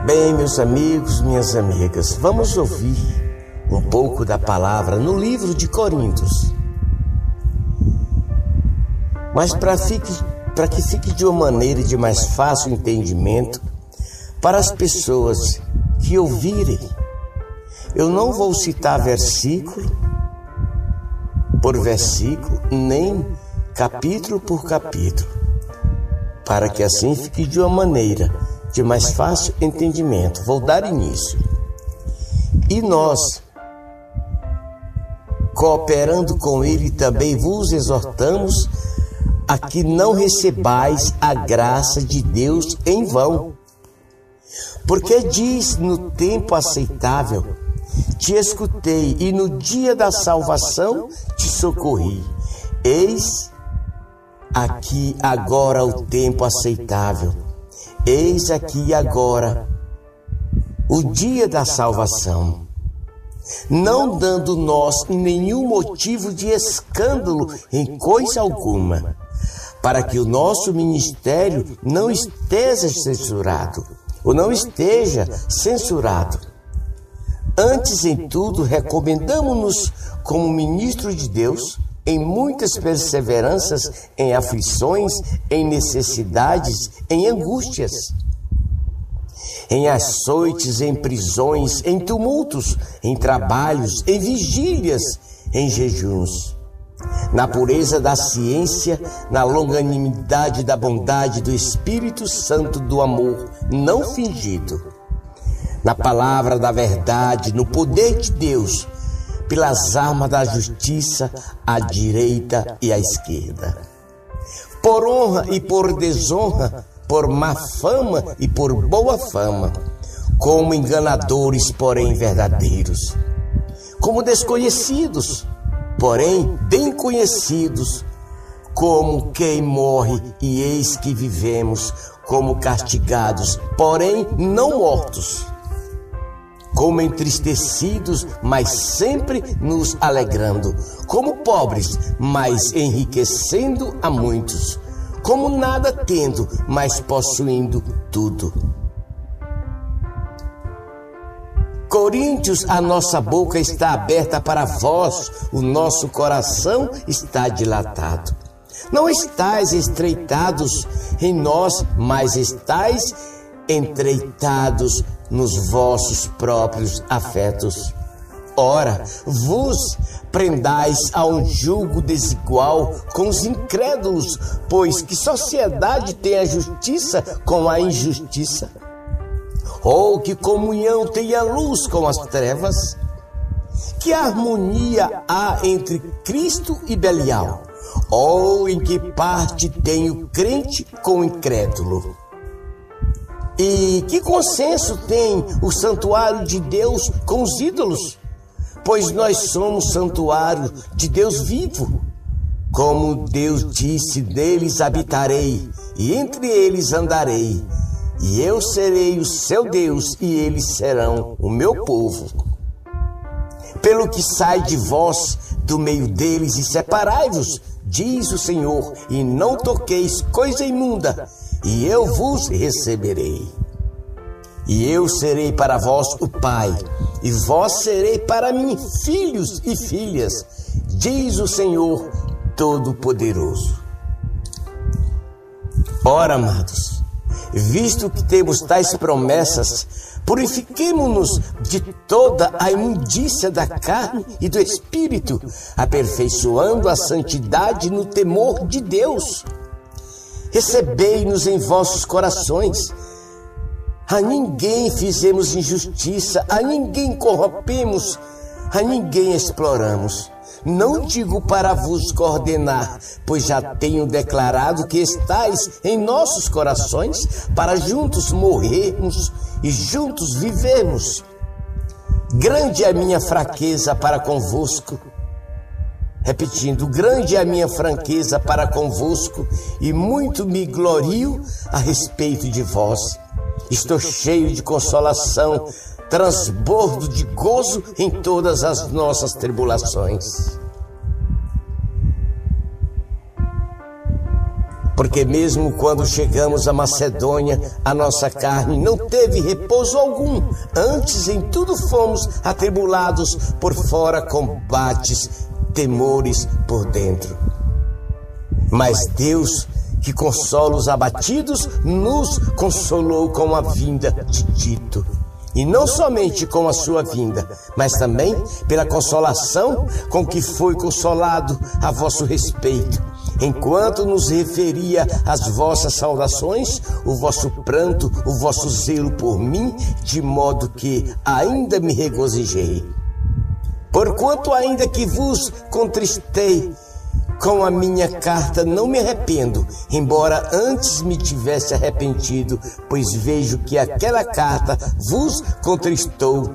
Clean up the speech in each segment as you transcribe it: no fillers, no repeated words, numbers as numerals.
Bem, meus amigos, minhas amigas, vamos ouvir um pouco da palavra no livro de Coríntios. Mas para que fique de uma maneira de mais fácil entendimento para as pessoas que ouvirem, eu não vou citar versículo por versículo, nem capítulo por capítulo, para que assim fique de uma maneira de mais fácil entendimento. Vou dar início. E nós, cooperando com ele, também vos exortamos a que não recebais a graça de Deus em vão. Porque diz: no tempo aceitável te escutei, e no dia da salvação te socorri. Eis aqui agora o tempo aceitável. Eis aqui agora o dia da salvação. Não dando nós nenhum motivo de escândalo em coisa alguma, para que o nosso ministério não esteja censurado, ou não esteja censurado. Antes, em tudo, recomendamo-nos como ministro de Deus, em muitas perseveranças, em aflições, em necessidades, em angústias, em açoites, em prisões, em tumultos, em trabalhos, em vigílias, em jejuns, na pureza da ciência, na longanimidade da bondade do Espírito Santo, do amor não fingido, na palavra da verdade, no poder de Deus, pelas armas da justiça, à direita e à esquerda, por honra e por desonra, por má fama e por boa fama, como enganadores, porém verdadeiros, como desconhecidos, porém bem conhecidos, como quem morre, e eis que vivemos, como castigados, porém não mortos, como entristecidos, mas sempre nos alegrando, como pobres, mas enriquecendo a muitos, como nada tendo, mas possuindo tudo. Coríntios, a nossa boca está aberta para vós, o nosso coração está dilatado. Não estáis estreitados em nós, mas estáis entreitados nos vossos próprios afetos. Ora, vos prendais a um jugo desigual com os incrédulos, pois que sociedade tem a justiça com a injustiça? Ou que comunhão tem a luz com as trevas? Que harmonia há entre Cristo e Belial? Ou em que parte tem o crente com o incrédulo? E que consenso tem o santuário de Deus com os ídolos? Pois nós somos santuário de Deus vivo. Como Deus disse: deles habitarei, e entre eles andarei, e eu serei o seu Deus, e eles serão o meu povo. Pelo que sai de vós do meio deles, e separai-vos, diz o Senhor, e não toqueis coisa imunda, e eu vos receberei. E eu serei para vós o Pai, e vós serei para mim filhos e filhas, diz o Senhor Todo-Poderoso. Ora, amados, visto que temos tais promessas, purifiquemo-nos de toda a imundícia da carne e do espírito, aperfeiçoando a santidade no temor de Deus. Recebei-nos em vossos corações. A ninguém fizemos injustiça, a ninguém corrompemos, a ninguém exploramos. Não digo para vos coordenar, pois já tenho declarado que estáis em nossos corações, para juntos morrermos e juntos vivermos. Grande é a minha fraqueza para convosco. Repetindo, grande é a minha franqueza para convosco, e muito me glorio a respeito de vós. Estou cheio de consolação, transbordo de gozo em todas as nossas tribulações. Porque mesmo quando chegamos à Macedônia, a nossa carne não teve repouso algum. Antes, em tudo fomos atribulados por fora, combates, temores por dentro. Mas Deus, que consola os abatidos, nos consolou com a vinda de Tito. E não somente com a sua vinda, mas também pela consolação com que foi consolado a vosso respeito, enquanto nos referia às vossas saudações, o vosso pranto, o vosso zelo por mim, de modo que ainda me regozijei. Porquanto ainda que vos contristei com a minha carta, não me arrependo, embora antes me tivesse arrependido, pois vejo que aquela carta vos contristou,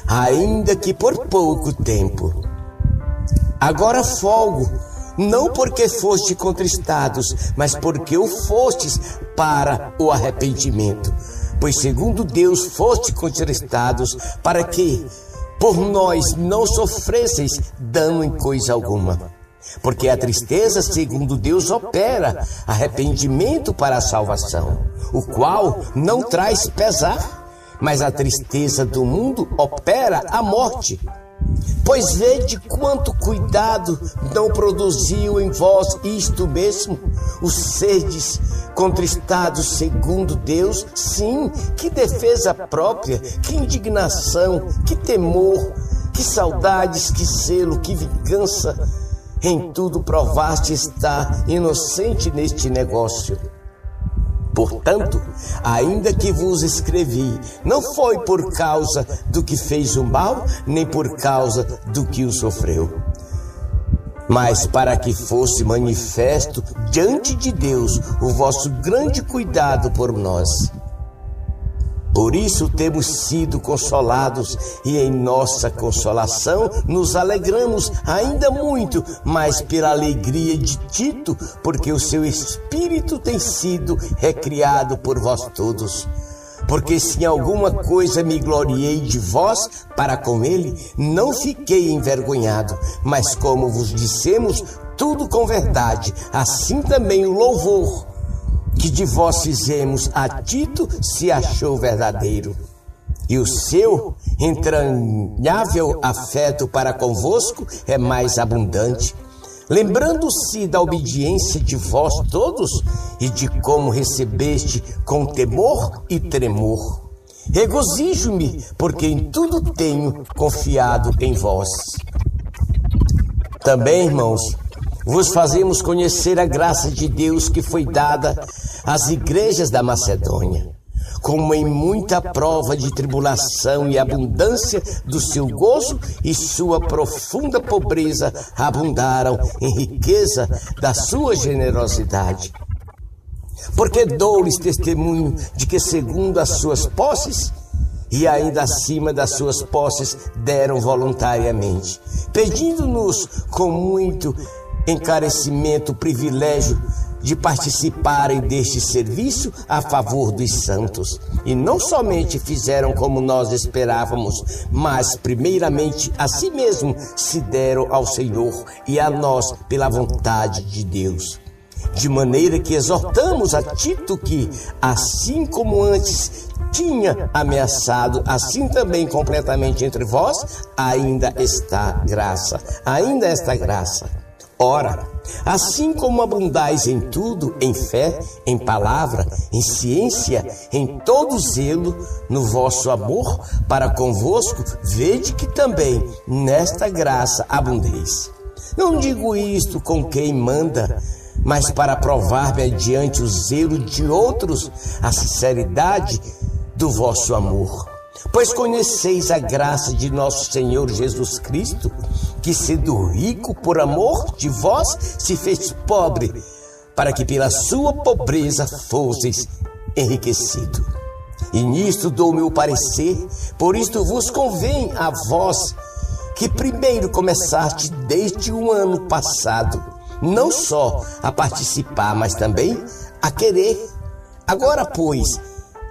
ainda que por pouco tempo. Agora folgo, não porque foste contristados, mas porque o fostes para o arrependimento. Pois segundo Deus foste contristados, para que por nós não sofresseis dano em coisa alguma. Porque a tristeza, segundo Deus, opera arrependimento para a salvação, o qual não traz pesar, mas a tristeza do mundo opera a morte. Pois vede quanto cuidado não produziu em vós isto mesmo, os serdes contristados segundo Deus. Sim, que defesa própria, que indignação, que temor, que saudades, que zelo, que vingança. Em tudo provaste estar inocente neste negócio. Portanto, ainda que vos escrevi, não foi por causa do que fez o mal, nem por causa do que o sofreu, mas para que fosse manifesto diante de Deus o vosso grande cuidado por nós. Por isso temos sido consolados, e em nossa consolação nos alegramos ainda muito, mais pela alegria de Tito, porque o seu espírito tem sido recriado por vós todos. Porque se em alguma coisa me gloriei de vós para com ele, não fiquei envergonhado, mas como vos dissemos, tudo com verdade, assim também o louvor que de vós fizemos a Tito se achou verdadeiro. E o seu entranhável afeto para convosco é mais abundante, lembrando-se da obediência de vós todos e de como recebeste com temor e tremor. Regozijo-me, porque em tudo tenho confiado em vós. Também, irmãos, vos fazemos conhecer a graça de Deus que foi dada às igrejas da Macedônia, como em muita prova de tribulação e abundância do seu gozo e sua profunda pobreza abundaram em riqueza da sua generosidade. Porque dou-lhes testemunho de que segundo as suas posses, e ainda acima das suas posses, deram voluntariamente, pedindo-nos com muito encarecimento o privilégio de participarem deste serviço a favor dos santos. E não somente fizeram como nós esperávamos, mas primeiramente a si mesmo se deram ao Senhor e a nós pela vontade de Deus. De maneira que exortamos a Tito que, assim como antes tinha ameaçado, assim também completamente entre vós, ainda está esta graça. Ora, assim como abundais em tudo, em fé, em palavra, em ciência, em todo zelo, no vosso amor para convosco, vede que também nesta graça abundeis. Não digo isto com quem manda, mas para provar mediante o zelo de outros a sinceridade do vosso amor. Pois conheceis a graça de nosso Senhor Jesus Cristo, que sendo rico por amor de vós, se fez pobre, para que pela sua pobreza fosseis enriquecidos. E nisto dou meu parecer, por isto vos convém a vós, que primeiro começaste desde o ano passado, não só a participar, mas também a querer. Agora, pois,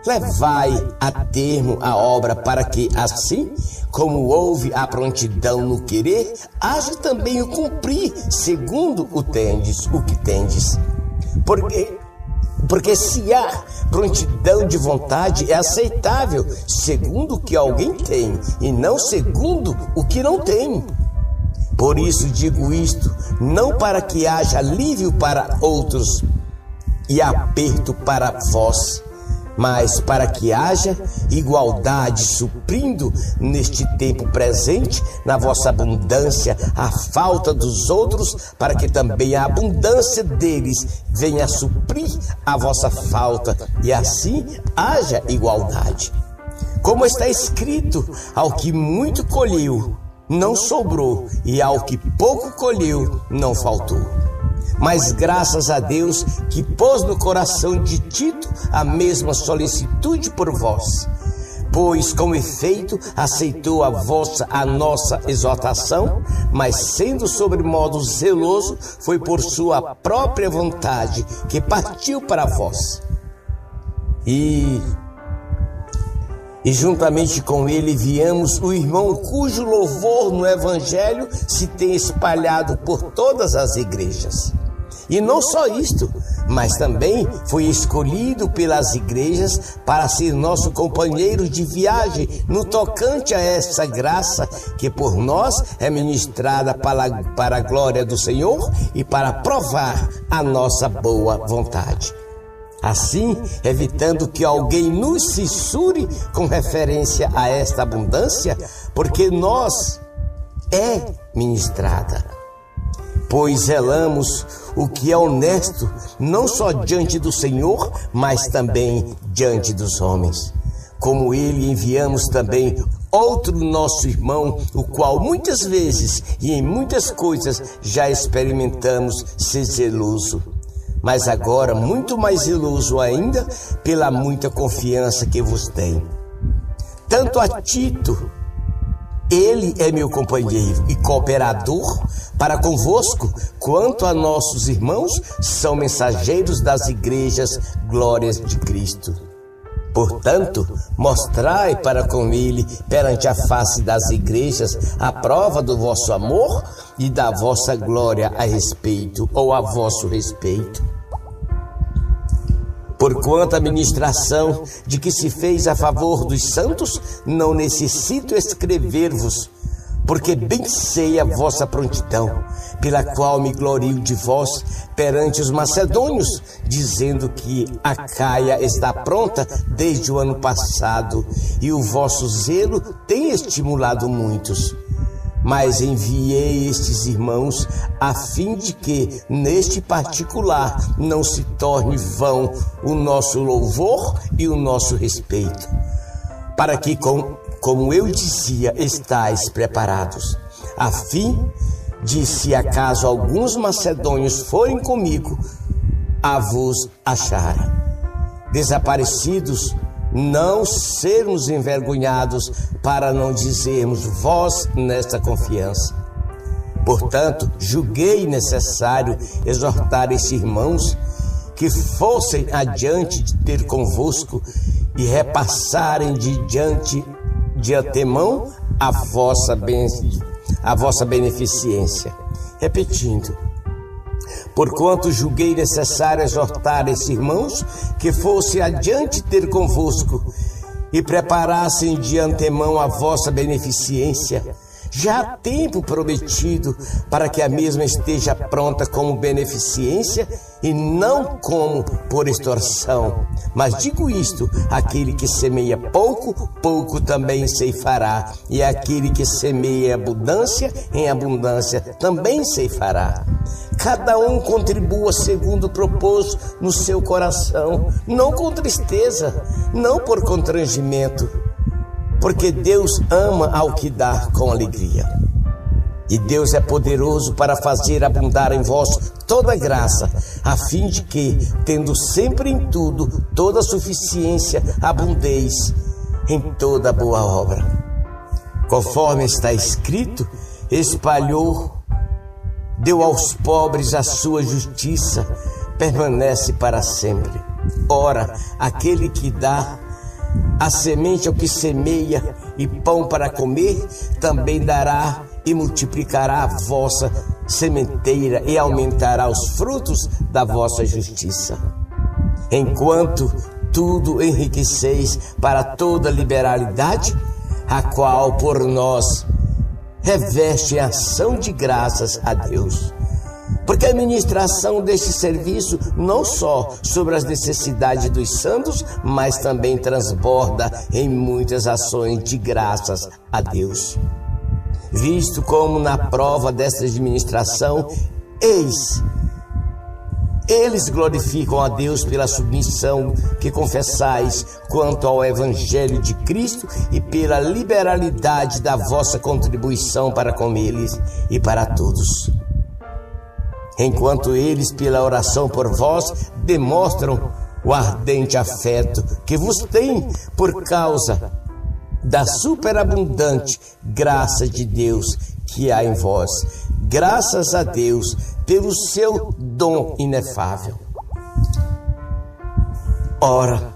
levai a termo a obra, para que assim como houve a prontidão no querer, haja também o cumprir, segundo o que tendes. Porque se há prontidão de vontade, é aceitável segundo o que alguém tem, e não segundo o que não tem. Por isso digo isto, não para que haja alívio para outros e aperto para vós, mas para que haja igualdade, suprindo neste tempo presente, na vossa abundância, a falta dos outros, para que também a abundância deles venha a suprir a vossa falta, e assim haja igualdade. Como está escrito, ao que muito colheu, não sobrou, e ao que pouco colheu, não faltou. Mas graças a Deus que pôs no coração de Tito a mesma solicitude por vós, pois com efeito aceitou a nossa exortação, mas sendo sobremodo zeloso, foi por sua própria vontade que partiu para vós. E juntamente com ele enviamos o irmão cujo louvor no Evangelho se tem espalhado por todas as igrejas. E não só isto, mas também foi escolhido pelas igrejas para ser nosso companheiro de viagem no tocante a essa graça que por nós é ministrada para a glória do Senhor e para provar a nossa boa vontade. Assim, evitando que alguém nos censure com referência a esta abundância, porque nós é ministrada. Pois zelamos o que é honesto, não só diante do Senhor, mas também diante dos homens. Como ele, enviamos também outro nosso irmão, o qual muitas vezes e em muitas coisas já experimentamos ser zeloso. Mas agora muito mais zeloso ainda pela muita confiança que vos tem. Tanto a Tito, ele é meu companheiro e cooperador para convosco, quanto a nossos irmãos, são mensageiros das igrejas glórias de Cristo. Portanto, mostrai para com ele, perante a face das igrejas, a prova do vosso amor e da vossa glória a respeito, ou a vosso respeito. Porquanto a ministração de que se fez a favor dos santos, não necessito escrever-vos, porque bem sei a vossa prontidão, pela qual me glorio de vós perante os macedônios, dizendo que a Acaia está pronta desde o ano passado, e o vosso zelo tem estimulado muitos. Mas enviei estes irmãos a fim de que, neste particular, não se torne vão o nosso louvor e o nosso respeito, para que, como eu dizia, estais preparados, a fim de, se acaso alguns macedônios forem comigo, a vos acharem desaparecidos, não sermos envergonhados, para não dizermos vós nesta confiança. Portanto, julguei necessário exortar esses irmãos que fossem adiante de ter convosco e repassarem de antemão a vossa beneficência. Repetindo, porquanto julguei necessário exortar esses irmãos que fossem adiante ter convosco e preparassem de antemão a vossa beneficência, já há tempo prometido, para que a mesma esteja pronta como beneficência e não como por extorsão. Mas digo isto, aquele que semeia pouco, pouco também ceifará, e aquele que semeia em abundância também ceifará. Cada um contribua segundo propôs no seu coração, não com tristeza, não por constrangimento, porque Deus ama ao que dá com alegria. E Deus é poderoso para fazer abundar em vós toda graça, a fim de que, tendo sempre em tudo toda suficiência, abundeis em toda boa obra. Conforme está escrito, deu aos pobres a sua justiça, permanece para sempre. Ora, aquele que dá a semente ao que semeia e pão para comer, também dará e multiplicará a vossa sementeira e aumentará os frutos da vossa justiça. Enquanto tudo enriqueceis para toda liberalidade, a qual por nós reveste a ação de graças a Deus. Porque a ministração deste serviço não só sobre as necessidades dos santos, mas também transborda em muitas ações de graças a Deus. Visto como na prova desta administração, eles glorificam a Deus pela submissão que confessais quanto ao Evangelho de Cristo e pela liberalidade da vossa contribuição para com eles e para todos. Enquanto eles, pela oração por vós, demonstram o ardente afeto que vos têm por causa da superabundante graça de Deus que há em vós. Graças a Deus pelo seu dom inefável. Ora,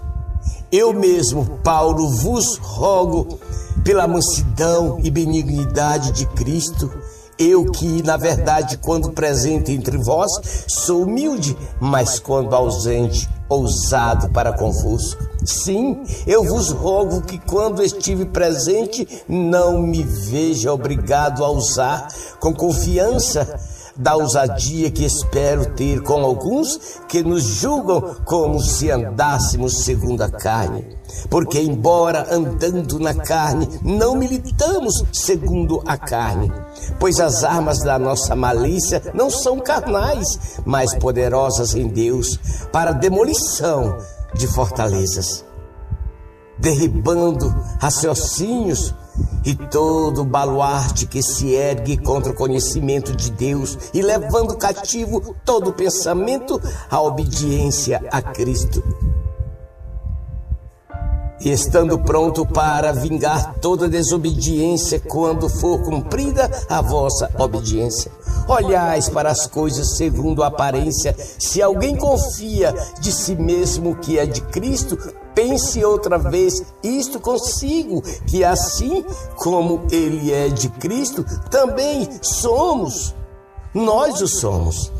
eu mesmo, Paulo, vos rogo pela mansidão e benignidade de Cristo, eu que, na verdade, quando presente entre vós, sou humilde, mas quando ausente, ousado para convosco. Sim, eu vos rogo que quando estive presente, não me veja obrigado a usar com confiança da ousadia que espero ter com alguns que nos julgam como se andássemos segundo a carne. Porque, embora andando na carne, não militamos segundo a carne. Pois as armas da nossa malícia não são carnais, mas poderosas em Deus para a demolição de fortalezas, derribando raciocínios e todo baluarte que se ergue contra o conhecimento de Deus e levando cativo todo pensamento à obediência a Cristo. E estando pronto para vingar toda desobediência quando for cumprida a vossa obediência. Olhais para as coisas segundo a aparência. Se alguém confia de si mesmo que é de Cristo, pense outra vez isto consigo, que assim como ele é de Cristo, também nós o somos.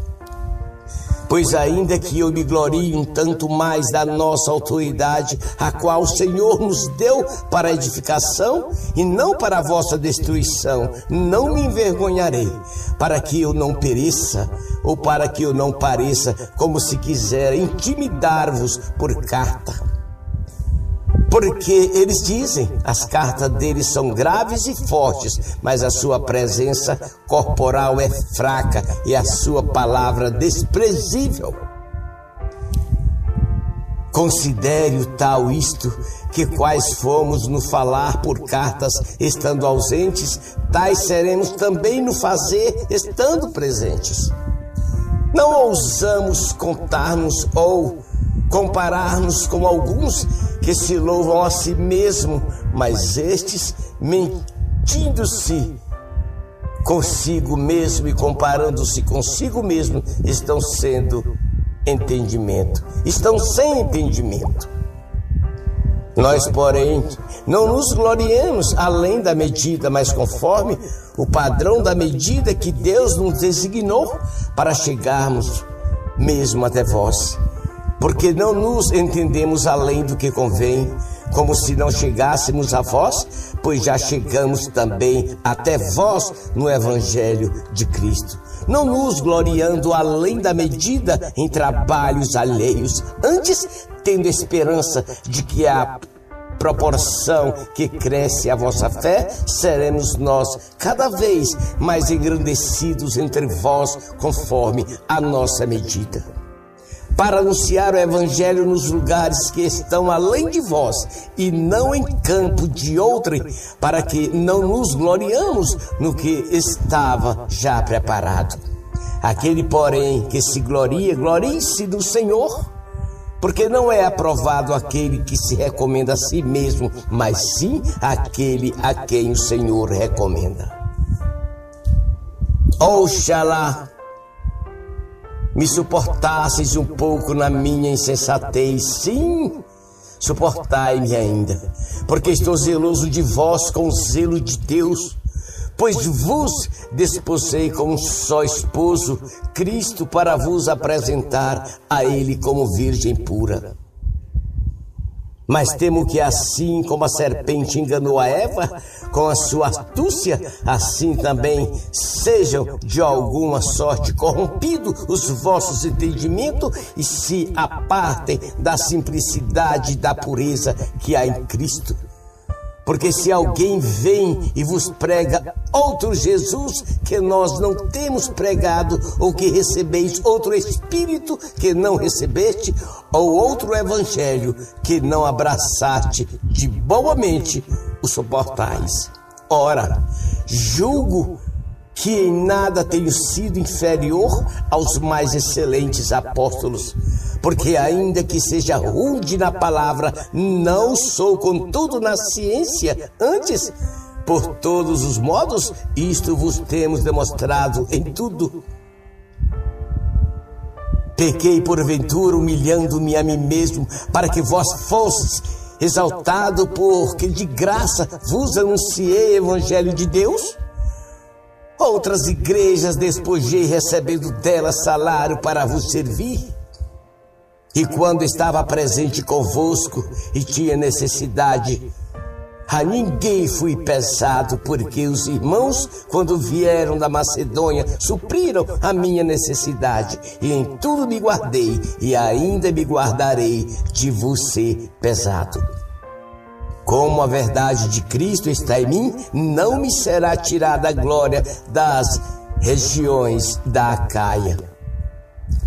Pois ainda que eu me glorie um tanto mais da nossa autoridade, a qual o Senhor nos deu para edificação e não para a vossa destruição, não me envergonharei, para que eu não pereça, ou para que eu não pareça como se quiser intimidar-vos por carta. Porque eles dizem, as cartas deles são graves e fortes, mas a sua presença corporal é fraca e a sua palavra desprezível. Considere o tal isto, que quais fomos no falar por cartas estando ausentes, tais seremos também no fazer estando presentes. Não ousamos contar-nos ou comparar-nos com alguns que se louvam a si mesmo, mas estes, mentindo-se consigo mesmo e comparando-se consigo mesmo, estão sem entendimento. Nós, porém, não nos gloriemos além da medida, mas conforme o padrão da medida que Deus nos designou para chegarmos mesmo até vós. Porque não nos entendemos além do que convém, como se não chegássemos a vós, pois já chegamos também até vós no Evangelho de Cristo. Não nos gloriando além da medida em trabalhos alheios, antes tendo esperança de que a proporção que cresce a vossa fé, seremos nós cada vez mais engrandecidos entre vós, conforme a nossa medida. Para anunciar o Evangelho nos lugares que estão além de vós, e não em campo de outrem, para que não nos gloriamos no que estava já preparado. Aquele, porém, que se gloria, glorie-se do Senhor, porque não é aprovado aquele que se recomenda a si mesmo, mas sim aquele a quem o Senhor recomenda. Oxalá me suportasseis um pouco na minha insensatez. Sim, suportai-me ainda, porque estou zeloso de vós com o zelo de Deus, pois vos desposei como um só esposo, Cristo, para vos apresentar a Ele como virgem pura. Mas temo que assim como a serpente enganou a Eva com a sua astúcia, assim também sejam de alguma sorte corrompidos os vossos entendimentos e se apartem da simplicidade e da pureza que há em Cristo. Porque se alguém vem e vos prega outro Jesus que nós não temos pregado, ou que recebeis outro Espírito que não recebeste, ou outro Evangelho que não abraçaste de boamente, o suportais. Ora, julgo que em nada tenho sido inferior aos mais excelentes apóstolos, porque ainda que seja rude na palavra, não sou contudo na ciência. Antes, por todos os modos, isto vos temos demonstrado em tudo. Pequei porventura, humilhando-me a mim mesmo, para que vós fosseis exaltado, porque de graça vos anunciei o Evangelho de Deus? Outras igrejas despojei, recebendo delas salário para vos servir. E quando estava presente convosco e tinha necessidade, a ninguém fui pesado, porque os irmãos, quando vieram da Macedônia, supriram a minha necessidade, e em tudo me guardei, e ainda me guardarei de vos ser pesado. Como a verdade de Cristo está em mim, não me será tirada a glória das regiões da Acaia.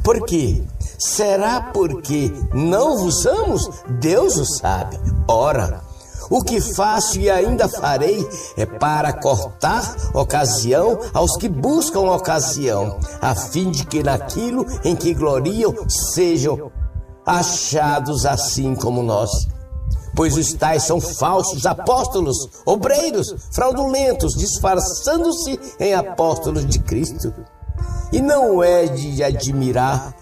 Por quê? Será porque não vos amo? Deus o sabe. Ora, o que faço e ainda farei é para cortar ocasião aos que buscam ocasião, a fim de que naquilo em que gloriam sejam achados assim como nós. Pois os tais são falsos apóstolos, obreiros, fraudulentos, disfarçando-se em apóstolos de Cristo. E não é de admirar,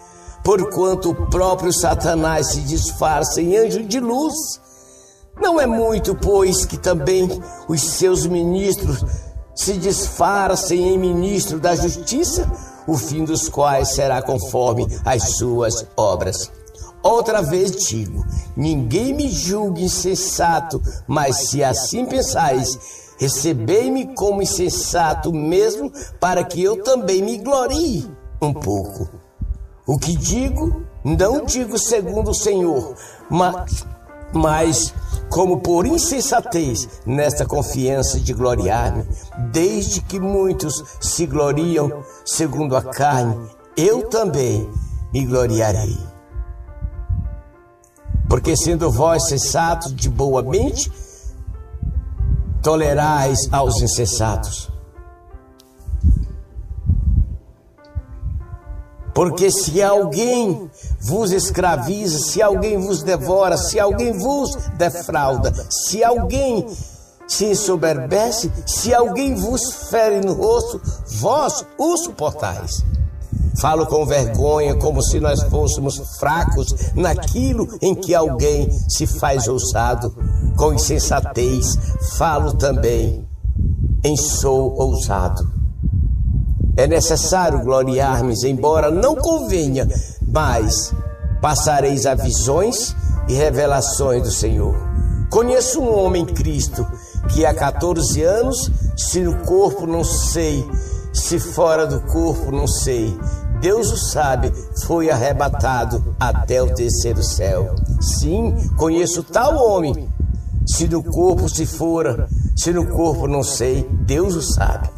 porquanto o próprio Satanás se disfarça em anjo de luz. Não é muito, pois, que também os seus ministros se disfarcem em ministros da justiça, o fim dos quais será conforme as suas obras. Outra vez digo, ninguém me julgue insensato, mas se assim pensais, recebei-me como insensato mesmo, para que eu também me glorie um pouco. O que digo, não digo segundo o Senhor, mas como por insensatez, nesta confiança de gloriar-me, desde que muitos se gloriam segundo a carne, eu também me gloriarei. Porque sendo vós sensatos de boa mente, tolerais aos insensatos. Porque se alguém vos escraviza, se alguém vos devora, se alguém vos defrauda, se alguém se ensoberbece, se alguém vos fere no rosto, vós o suportais. Falo com vergonha, como se nós fôssemos fracos naquilo em que alguém se faz ousado. Com insensatez, falo também em sou ousado. É necessário gloriar-me, embora não convenha, mas passareis a visões e revelações do Senhor. Conheço um homem em Cristo, que há 14 anos, se no corpo não sei, se fora do corpo não sei, Deus o sabe, foi arrebatado até o terceiro céu. Sim, conheço tal homem, se no corpo se fora, se no corpo não sei, Deus o sabe,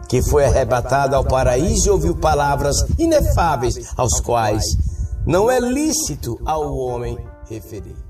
que foi arrebatado ao paraíso e ouviu palavras inefáveis, aos quais não é lícito ao homem referir.